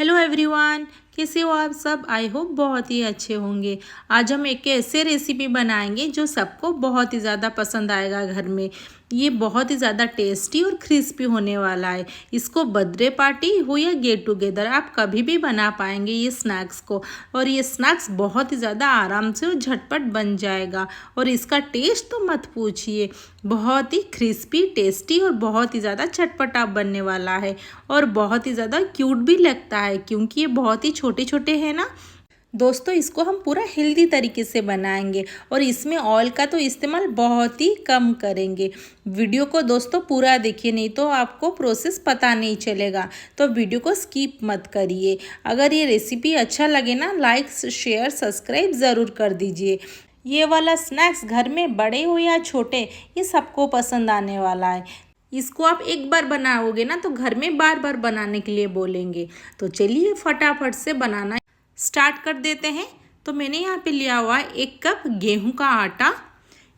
Hello everyone, कैसे हो आप सब। आई होप बहुत ही अच्छे होंगे। आज हम एक ऐसे रेसिपी बनाएंगे जो सबको बहुत ही ज़्यादा पसंद आएगा घर में। ये बहुत ही ज़्यादा टेस्टी और क्रिस्पी होने वाला है। इसको बर्थडे पार्टी हो या गेट टुगेदर, आप कभी भी बना पाएंगे ये स्नैक्स को। और ये स्नैक्स बहुत ही ज़्यादा आराम से और झटपट बन जाएगा। और इसका टेस्ट तो मत पूछिए, बहुत ही क्रिस्पी, टेस्टी और बहुत ही ज़्यादा चटपटा बनने वाला है। और बहुत ही ज़्यादा क्यूट भी लगता है क्योंकि ये बहुत ही छोटे छोटे हैं ना दोस्तों। इसको हम पूरा हेल्दी तरीके से बनाएंगे और इसमें ऑयल का तो इस्तेमाल बहुत ही कम करेंगे। वीडियो को दोस्तों पूरा देखिए, नहीं तो आपको प्रोसेस पता नहीं चलेगा। तो वीडियो को स्किप मत करिए। अगर ये रेसिपी अच्छा लगे ना, लाइक शेयर सब्सक्राइब ज़रूर कर दीजिए। ये वाला स्नैक्स घर में बड़े हो या छोटे, ये सबको पसंद आने वाला है। इसको आप एक बार बनाओगे ना तो घर में बार बार बनाने के लिए बोलेंगे। तो चलिए फटाफट से बनाना स्टार्ट कर देते हैं। तो मैंने यहाँ पे लिया हुआ है 1 कप गेहूं का आटा।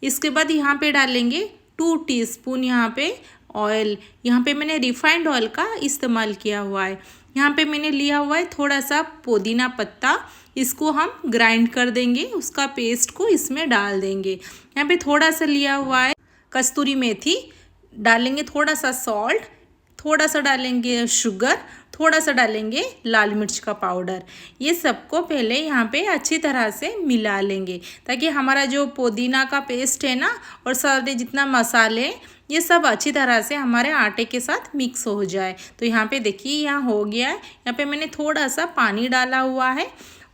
इसके बाद यहाँ पे डालेंगे 2 टीस्पून यहाँ पे ऑयल। यहाँ पे मैंने रिफाइंड ऑयल का इस्तेमाल किया हुआ है। यहाँ पे मैंने लिया हुआ है थोड़ा सा पुदीना पत्ता। इसको हम ग्राइंड कर देंगे, उसका पेस्ट को इसमें डाल देंगे। यहाँ पे थोड़ा सा लिया हुआ है कस्तूरी मेथी, डालेंगे थोड़ा सा सॉल्ट, थोड़ा सा डालेंगे शुगर, थोड़ा सा डालेंगे लाल मिर्च का पाउडर। ये सबको पहले यहाँ पे अच्छी तरह से मिला लेंगे ताकि हमारा जो पुदीना का पेस्ट है ना और सारे जितना मसाले ये सब अच्छी तरह से हमारे आटे के साथ मिक्स हो जाए। तो यहाँ पे देखिए यहाँ हो गया है। यहाँ पे मैंने थोड़ा सा पानी डाला हुआ है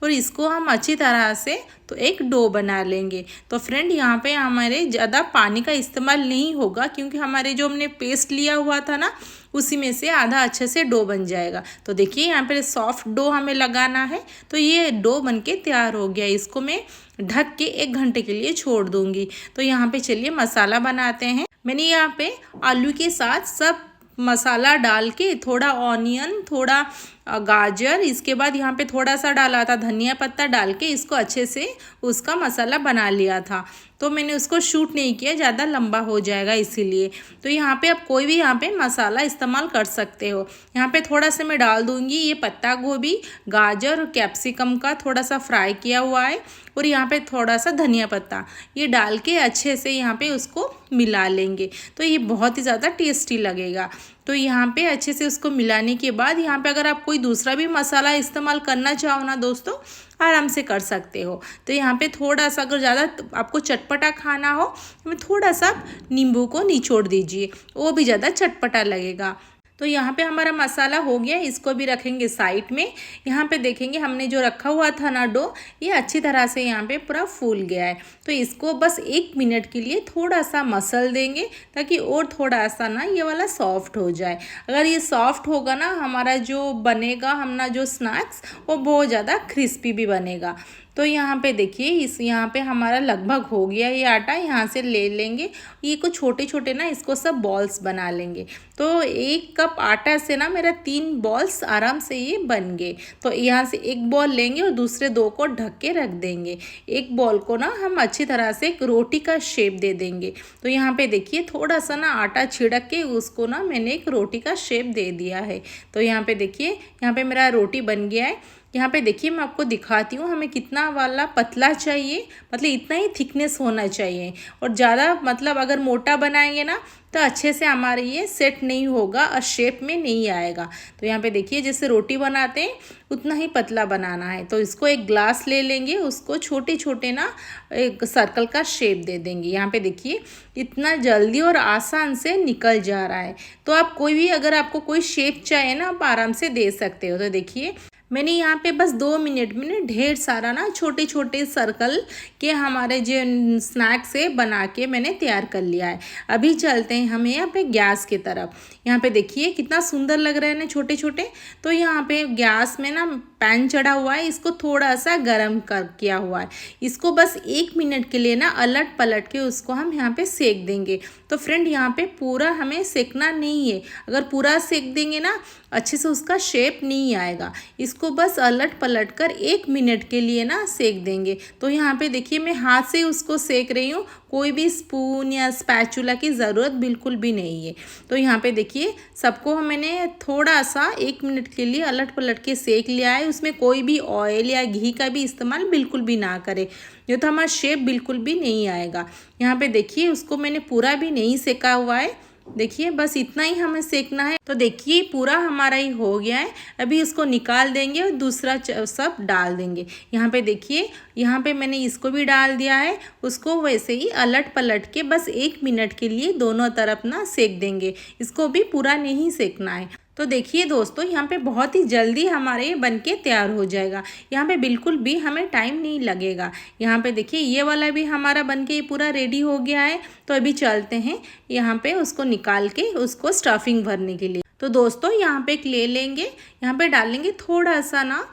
और इसको हम अच्छी तरह से तो एक डो बना लेंगे। तो फ्रेंड यहाँ पे हमारे ज़्यादा पानी का इस्तेमाल नहीं होगा क्योंकि हमारे जो हमने पेस्ट लिया हुआ था ना उसी में से आधा अच्छे से डो बन जाएगा। तो देखिए यहाँ पे सॉफ्ट डो हमें लगाना है। तो ये डो बनके तैयार हो गया। इसको मैं ढक के 1 घंटे के लिए छोड़ दूँगी। तो यहाँ पे चलिए मसाला बनाते हैं। मैंने यहाँ पे आलू के साथ सब मसाला डाल के, थोड़ा ऑनियन, थोड़ा गाजर, इसके बाद यहाँ पे थोड़ा सा डाला था धनिया पत्ता डाल के इसको अच्छे से उसका मसाला बना लिया था। तो मैंने उसको शूट नहीं किया, ज़्यादा लंबा हो जाएगा इसीलिए। तो यहाँ पे आप कोई भी यहाँ पे मसाला इस्तेमाल कर सकते हो। यहाँ पे थोड़ा सा मैं डाल दूँगी ये पत्ता गोभी, गाजर और कैप्सिकम का थोड़ा सा फ्राई किया हुआ है। और यहाँ पे थोड़ा सा धनिया पत्ता ये डाल के अच्छे से यहाँ पे उसको मिला लेंगे। तो ये बहुत ही ज़्यादा टेस्टी लगेगा। तो यहाँ पे अच्छे से उसको मिलाने के बाद यहाँ पे अगर आप कोई दूसरा भी मसाला इस्तेमाल करना चाहो ना दोस्तों, आराम से कर सकते हो। तो यहाँ पे थोड़ा सा अगर ज़्यादा आपको चटपटा खाना हो तो थोड़ा सा नींबू को निचोड़ दीजिए, वो भी ज़्यादा चटपटा लगेगा। तो यहाँ पे हमारा मसाला हो गया, इसको भी रखेंगे साइड में। यहाँ पे देखेंगे हमने जो रखा हुआ था ना डो, ये अच्छी तरह से यहाँ पे पूरा फूल गया है। तो इसको बस 1 मिनट के लिए थोड़ा सा मसल देंगे ताकि और थोड़ा सा ना ये वाला सॉफ्ट हो जाए। अगर ये सॉफ्ट होगा ना हमारा जो बनेगा हमना जो स्नैक्स, वो बहुत ज़्यादा क्रिस्पी भी बनेगा। तो यहाँ पे देखिए यहाँ पे हमारा लगभग हो गया ये आटा। यहाँ से ले लेंगे ये को छोटे छोटे ना इसको सब बॉल्स बना लेंगे। तो 1 कप आटा से ना मेरा 3 बॉल्स आराम से ये बन गए। तो यहाँ से 1 बॉल लेंगे और दूसरे 2 को ढक के रख देंगे। 1 बॉल को ना हम अच्छी तरह से एक रोटी का शेप दे देंगे। तो यहाँ पे देखिए थोड़ा सा ना आटा छिड़क के उसको ना मैंने एक रोटी का शेप दे दिया है। तो यहाँ पे देखिए यहाँ पे मेरा रोटी बन गया है। यहाँ पे देखिए मैं आपको दिखाती हूँ हमें कितना वाला पतला चाहिए, मतलब इतना ही थिकनेस होना चाहिए। और ज़्यादा मतलब अगर मोटा बनाएंगे ना तो अच्छे से हमारे ये सेट नहीं होगा और शेप में नहीं आएगा। तो यहाँ पे देखिए जैसे रोटी बनाते हैं उतना ही पतला बनाना है। तो इसको एक ग्लास ले लेंगे, उसको छोटे छोटे ना एक सर्कल का शेप दे देंगे। यहाँ पे देखिए इतना जल्दी और आसान से निकल जा रहा है। तो आप कोई भी अगर आपको कोई शेप चाहिए ना आप आराम से दे सकते हो। तो देखिए मैंने यहाँ पे बस 2 मिनट में ढेर सारा ना छोटे छोटे सर्कल के हमारे जो स्नैक्स है बना के मैंने तैयार कर लिया है। अभी चलते हैं हम यहाँ पे गैस की तरफ। यहाँ पे देखिए कितना सुंदर लग रहा है ना छोटे छोटे। तो यहाँ पे गैस में ना पैन चढ़ा हुआ है, इसको थोड़ा सा गर्म कर किया हुआ है। इसको बस 1 मिनट के लिए ना अलट पलट के उसको हम यहाँ पे सेक देंगे। तो फ्रेंड यहाँ पे पूरा हमें सेकना नहीं है, अगर पूरा सेक देंगे ना अच्छे से उसका शेप नहीं आएगा। इसको बस अलट पलट कर 1 मिनट के लिए ना सेक देंगे। तो यहाँ पे देखिए मैं हाथ से उसको सेक रही हूँ, कोई भी स्पून या स्पैचुला की ज़रूरत बिल्कुल भी नहीं है। तो यहाँ पे देखिए सबको मैंने थोड़ा सा 1 मिनट के लिए अलट पलट के सेक लिया है। उसमें कोई भी ऑयल या घी का भी इस्तेमाल बिल्कुल भी ना करें, ये तो हमारा शेप बिल्कुल भी नहीं आएगा। यहाँ पे देखिए उसको मैंने पूरा भी नहीं सेका हुआ है, देखिए बस इतना ही हमें सेकना है। तो देखिए पूरा हमारा ही हो गया है। अभी इसको निकाल देंगे और दूसरा सब डाल देंगे। यहाँ पे देखिए यहाँ पे मैंने इसको भी डाल दिया है, उसको वैसे ही अलट पलट के बस 1 मिनट के लिए दोनों तरफ ना सेक देंगे। इसको भी पूरा नहीं सेकना है। तो देखिए दोस्तों यहाँ पे बहुत ही जल्दी हमारे ये बनके तैयार हो जाएगा। यहाँ पे बिल्कुल भी हमें टाइम नहीं लगेगा। यहाँ पे देखिए ये वाला भी हमारा बनके पूरा रेडी हो गया है। तो अभी चलते हैं यहाँ पे उसको निकाल के उसको स्टफिंग भरने के लिए। तो दोस्तों यहाँ पे एक ले लेंगे, यहाँ पे डालेंगे थोड़ा सा ना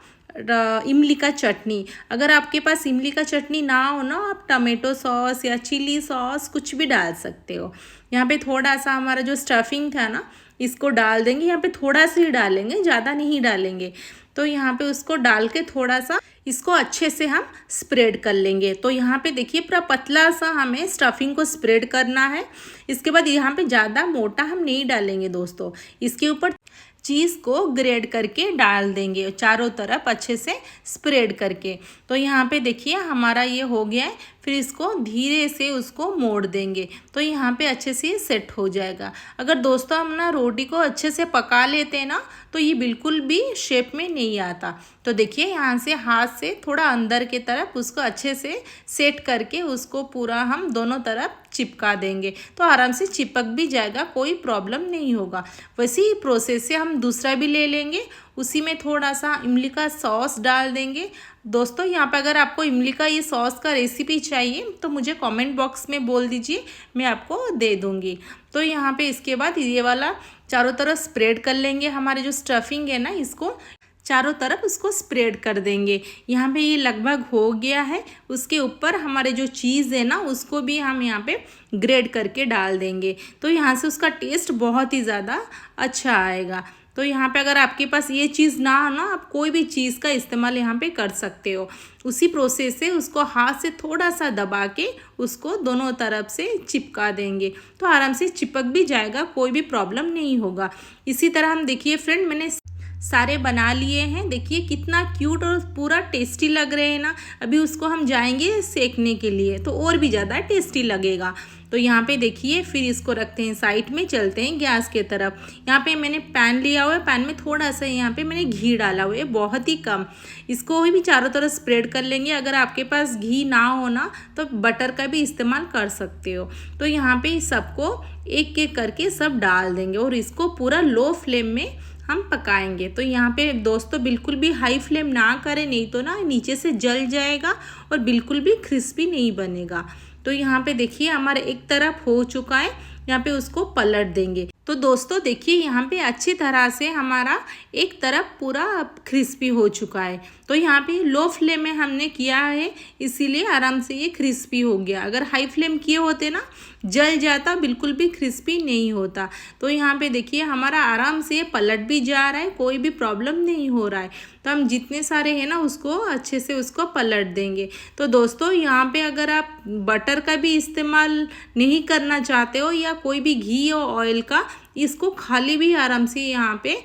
इमली का चटनी। अगर आपके पास इमली का चटनी ना हो ना, आप टमाटो सॉस या चिली सॉस कुछ भी डाल सकते हो। यहाँ पे थोड़ा सा हमारा जो स्टफिंग था ना इसको डाल देंगे। यहाँ पे थोड़ा सा ही डालेंगे, ज़्यादा नहीं डालेंगे। तो यहाँ पे उसको डाल के थोड़ा सा इसको अच्छे से हम स्प्रेड कर लेंगे। तो यहाँ पे देखिए पूरा पतला सा हमें स्टफिंग को स्प्रेड करना है। इसके बाद यहाँ पे ज़्यादा मोटा हम नहीं डालेंगे दोस्तों। इसके ऊपर चीज़ को ग्रेड करके डाल देंगे चारों तरफ अच्छे से स्प्रेड करके। तो यहाँ पे देखिए हमारा ये हो गया है। फिर इसको धीरे से उसको मोड़ देंगे तो यहाँ पे अच्छे से सेट हो जाएगा। अगर दोस्तों हम ना रोटी को अच्छे से पका लेते हैं ना तो ये बिल्कुल भी शेप में नहीं आता। तो देखिए यहाँ से हाथ से थोड़ा अंदर के तरफ उसको अच्छे से सेट करके उसको पूरा हम दोनों तरफ चिपका देंगे तो आराम से चिपक भी जाएगा, कोई प्रॉब्लम नहीं होगा। वैसे ही प्रोसेस से हम दूसरा भी ले लेंगे, उसी में थोड़ा सा इमली का सॉस डाल देंगे। दोस्तों यहाँ पर अगर आपको इमली का ये सॉस का रेसिपी चाहिए तो मुझे कमेंट बॉक्स में बोल दीजिए, मैं आपको दे दूँगी। तो यहाँ पे इसके बाद ये वाला चारों तरफ स्प्रेड कर लेंगे। हमारे जो स्टफिंग है ना इसको चारों तरफ उसको स्प्रेड कर देंगे। यहाँ पे ये लगभग हो गया है। उसके ऊपर हमारे जो चीज़ है ना उसको भी हम यहाँ पे ग्रेड करके डाल देंगे तो यहाँ से उसका टेस्ट बहुत ही ज़्यादा अच्छा आएगा। तो यहाँ पे अगर आपके पास ये चीज़ ना हो ना, आप कोई भी चीज़ का इस्तेमाल यहाँ पे कर सकते हो। उसी प्रोसेस से उसको हाथ से थोड़ा सा दबा के उसको दोनों तरफ से चिपका देंगे तो आराम से चिपक भी जाएगा, कोई भी प्रॉब्लम नहीं होगा। इसी तरह हम देखिए फ्रेंड मैंने सारे बना लिए हैं। देखिए कितना क्यूट और पूरा टेस्टी लग रहे हैं ना। अभी उसको हम जाएंगे सेकने के लिए तो और भी ज़्यादा टेस्टी लगेगा। तो यहाँ पे देखिए फिर इसको रखते हैं साइड में, चलते हैं गैस के तरफ। यहाँ पे मैंने पैन लिया हुआ है, पैन में थोड़ा सा यहाँ पे मैंने घी डाला हुआ है, बहुत ही कम। इसको भी चारों तरफ स्प्रेड कर लेंगे। अगर आपके पास घी ना हो ना तो बटर का भी इस्तेमाल कर सकते हो। तो यहाँ पे सबको एक एक करके सब डाल देंगे और इसको पूरा लो फ्लेम में हम पकाएंगे। तो यहाँ पे दोस्तों बिल्कुल भी हाई फ्लेम ना करें, नहीं तो ना नीचे से जल जाएगा और बिल्कुल भी क्रिस्पी नहीं बनेगा। तो यहाँ पे देखिए हमारा एक तरफ हो चुका है, यहाँ पे उसको पलट देंगे। तो दोस्तों देखिए यहाँ पे अच्छी तरह से हमारा एक तरफ पूरा क्रिस्पी हो चुका है। तो यहाँ पे लो फ्लेम में हमने किया है इसीलिए आराम से ये क्रिस्पी हो गया। अगर हाई फ्लेम किए होते ना जल जाता, बिल्कुल भी क्रिस्पी नहीं होता। तो यहाँ पे देखिए हमारा आराम से पलट भी जा रहा है, कोई भी प्रॉब्लम नहीं हो रहा है। तो हम जितने सारे हैं ना उसको अच्छे से उसको पलट देंगे। तो दोस्तों यहाँ पे अगर आप बटर का भी इस्तेमाल नहीं करना चाहते हो या कोई भी घी और ऑयल का, इसको खाली भी आराम से यहाँ पे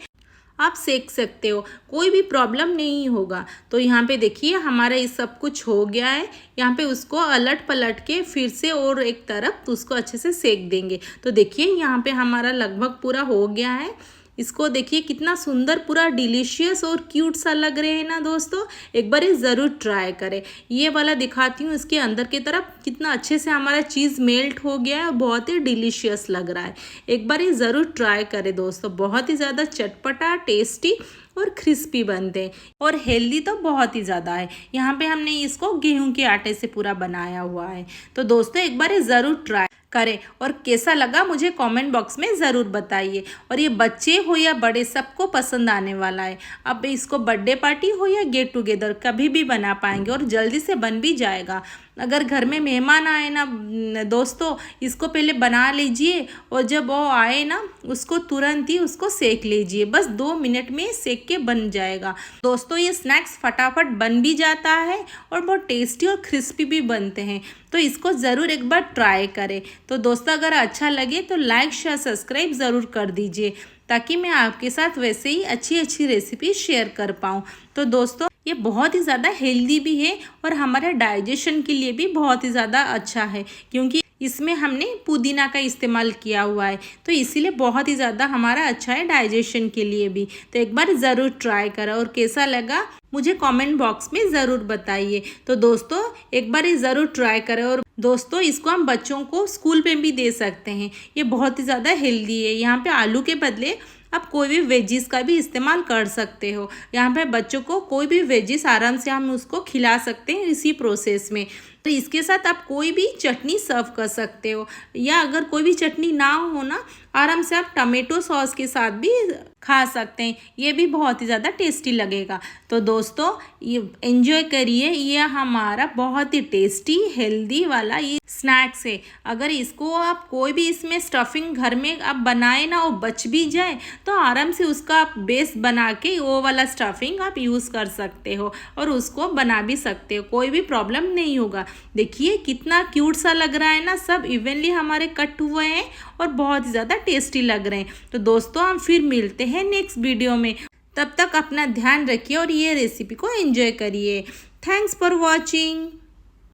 आप सेक सकते हो, कोई भी प्रॉब्लम नहीं होगा। तो यहाँ पे देखिए हमारा ये सब कुछ हो गया है। यहाँ पे उसको अलट पलट के फिर से और एक तरफ उसको अच्छे से सेक देंगे। तो देखिए यहाँ पे हमारा लगभग पूरा हो गया है। इसको देखिए कितना सुंदर पूरा डिलीशियस और क्यूट सा लग रहे हैं ना दोस्तों। एक बार ये ज़रूर ट्राई करें। ये वाला दिखाती हूँ, इसके अंदर की तरफ कितना अच्छे से हमारा चीज़ मेल्ट हो गया है, बहुत ही डिलीशियस लग रहा है। एक बार ये ज़रूर ट्राई करें दोस्तों, बहुत ही ज़्यादा चटपटा टेस्टी और क्रिस्पी बनते हैं और हेल्दी तो बहुत ही ज़्यादा है। यहाँ पे हमने इसको गेहूं के आटे से पूरा बनाया हुआ है। तो दोस्तों एक बार ये ज़रूर ट्राई करें और कैसा लगा मुझे कमेंट बॉक्स में ज़रूर बताइए। और ये बच्चे हो या बड़े सबको पसंद आने वाला है। अब इसको बर्थडे पार्टी हो या गेट टुगेदर कभी भी बना पाएंगे और जल्दी से बन भी जाएगा। अगर घर में मेहमान आए ना दोस्तों, इसको पहले बना लीजिए और जब वो आए ना उसको तुरंत ही उसको सेक लीजिए, बस 2 मिनट में सेक के बन जाएगा। दोस्तों ये स्नैक्स फटाफट बन भी जाता है और बहुत टेस्टी और क्रिस्पी भी बनते हैं, तो इसको ज़रूर एक बार ट्राई करें। तो दोस्तों अगर अच्छा लगे तो लाइक शेयर सब्सक्राइब ज़रूर कर दीजिए, ताकि मैं आपके साथ वैसे ही अच्छी अच्छी रेसिपी शेयर कर पाऊँ। तो दोस्तों ये बहुत ही ज़्यादा हेल्दी भी है और हमारे डाइजेशन के लिए भी बहुत ही ज़्यादा अच्छा है, क्योंकि इसमें हमने पुदीना का इस्तेमाल किया हुआ है, तो इसीलिए बहुत ही ज़्यादा हमारा अच्छा है डाइजेशन के लिए भी। तो एक बार ज़रूर ट्राई करें और कैसा लगा मुझे कमेंट बॉक्स में ज़रूर बताइए। तो दोस्तों एक बार ये ज़रूर ट्राई करें। और दोस्तों इसको हम बच्चों को स्कूल पे भी दे सकते हैं, ये बहुत ही ज़्यादा हेल्दी है। यहाँ पे आलू के बदले आप कोई भी वेजिस का भी इस्तेमाल कर सकते हो। यहाँ पे बच्चों को कोई भी वेजिस आराम से हम उसको खिला सकते हैं इसी प्रोसेस में। तो इसके साथ आप कोई भी चटनी सर्व कर सकते हो, या अगर कोई भी चटनी ना हो ना, आराम से आप टमेटो सॉस के साथ भी खा सकते हैं, ये भी बहुत ही ज़्यादा टेस्टी लगेगा। तो दोस्तों ये एंजॉय करिए, ये हमारा बहुत ही टेस्टी हेल्दी वाला ये स्नैक्स है। अगर इसको आप कोई भी इसमें स्टफिंग घर में आप बनाए ना, वो बच भी जाए तो आराम से उसका आप बेस बना के वो वाला स्टफिंग आप यूज़ कर सकते हो और उसको बना भी सकते हो, कोई भी प्रॉब्लम नहीं होगा। देखिए कितना क्यूट सा लग रहा है ना, सब इवनली हमारे कट हुए हैं और बहुत ही ज़्यादा टेस्टी लग रहे हैं। तो दोस्तों हम फिर मिलते हैं नेक्स्ट वीडियो में, तब तक अपना ध्यान रखिए और ये रेसिपी को एंजॉय करिए। Thanks for watching.